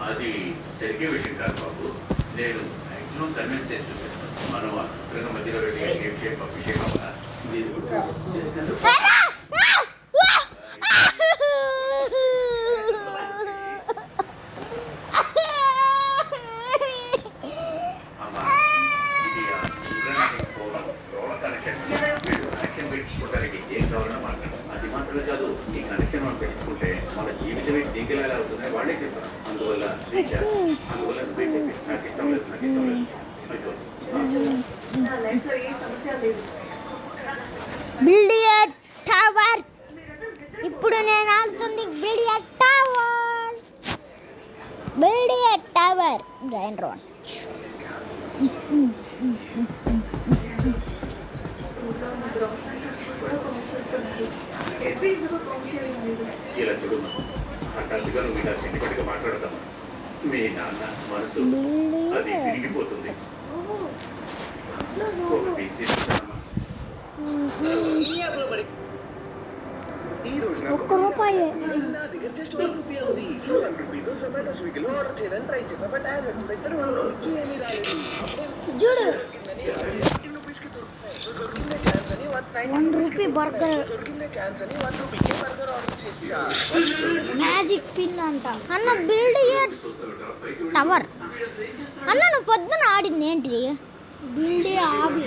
అది జరిగే విషయం కాదు బాబు. నేను మ్యాక్సిమం కన్విన్స్ చేసి చూపిస్తాను. మనం అతను మధ్యలో వెళ్ళి ఏం విషయం అవ్వాలా మీరు ఏం కావాలన్నా మాట్లాడతాం. అది మాత్రమే కాదు, ఈ కనెక్షన్ మనం పెట్టుకుంటే మన జీవితమే దిగిలాగా అవుతుందని వాళ్ళే చెప్పారు. అందువల్ల నువ్వే చెప్పి నాకు ఇష్టం లేదు, నాకు ఇష్టం లేదు. Builder tower. ఇప్పుడు నేను ఆడుతుంది బిల్డియర్ టవర్. బిల్డియర్ టవర్ రైన్ రోడ్. ఇలా చూడమ్మా, హఠాత్తుగా నువ్వు ఇలా చిన్నపటిగా మాట్లాడతామా, మీ నాన్న మనసు అది విరిగిపోతుంది. ఒక పీస్ తీసుకుంటామా? ఒక్క రూపాయి జస్ట్ ₹1 ఉంది. ₹1 జొమాటో స్విగ్గీలో ఆర్డర్ చేయడానికి ట్రై చేసా. బట్ యాజ్ ఎక్స్పెక్టెడ్ ఏమీ రాలేదు. చూడు, ₹1 బర్గర్ దొరికిందే ఛాన్స్ అని ₹1 బర్గర్ ఆర్డర్ చేసా. మ్యాజిక్ పిన్ అంట. అన్న బిల్డియర్ టవర్ అన్న, నువ్వు పొద్దున ఆడింది ఏంటిది? బిల్డియర్ ఆబి.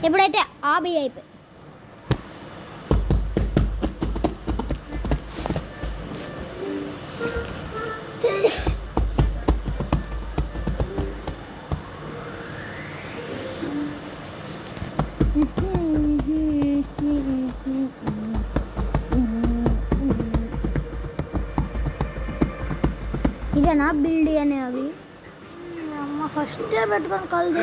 ఎప్పుడైతే ఆబి అయిపోయి ఇదేనా బిల్డి అనే అవి? అమ్మ ఫస్టే పెట్టుకొని కళ్ళు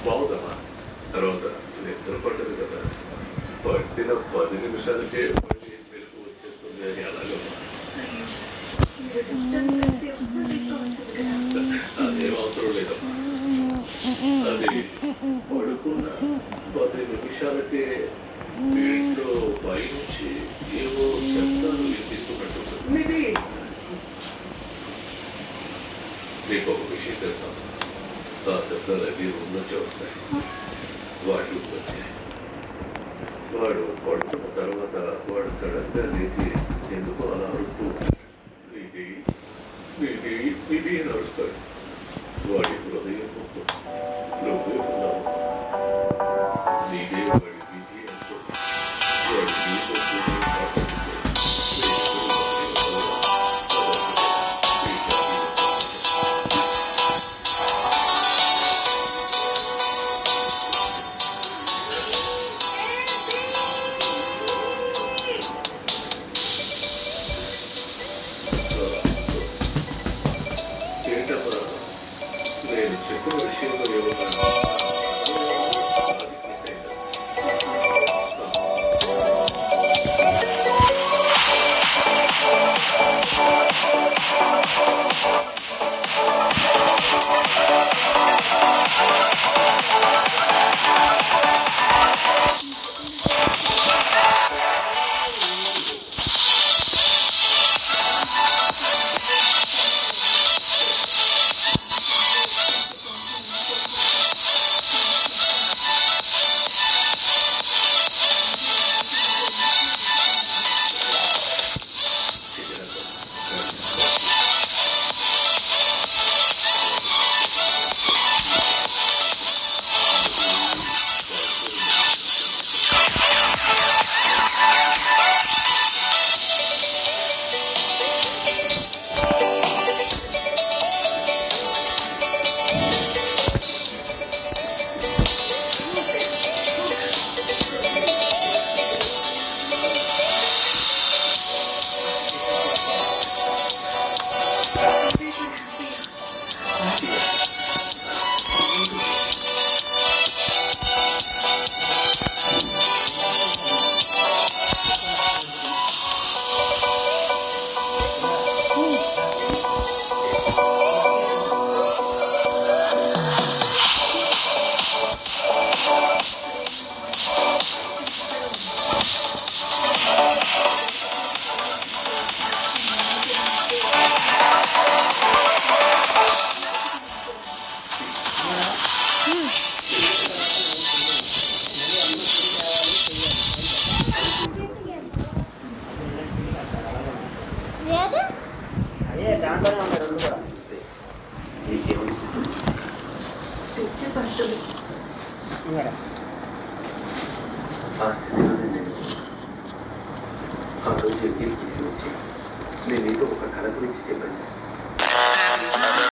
బాగుందమ్మా. తర్వాత నిద్ర పడ్డది కదా, పట్టిన 10 నిమిషాలకే వెలుగు వచ్చేస్తుంది అని అలాగమ్మా. అదేం అవసరం లేదమ్మా. అది పడుకున్న 10 నిమిషాలకే ఇంట్లో పైనుంచి ఏవో శబ్దాలు వినిపిస్తున్నట్టుంది. మీకు ఒక విషయం తెలుసా? ఆ శబ్దాలు అవి రూమ్ నుంచి వస్తాయి. వాడు వచ్చాయి. వాడు పడుకున్న తర్వాత వాడు సడన్ గా లేచి ఎందుకో అలా అరుస్తూ ఇది ఇది ఇది అని అరుస్తాడు. వాడి హృదయం నువ్వే ఉన్నావు, నీదే వాడి విధి అంటూ వాడి జీవితం నేను చెప్పిన విషయంలో ఏమన్నా ఫస్ట్ ఆ స్థితిలోనే నేను ఆ రోజు ఎగ్జిబిషన్కి వచ్చి నేను నీతో ఒక కళ గురించి చెప్పాను.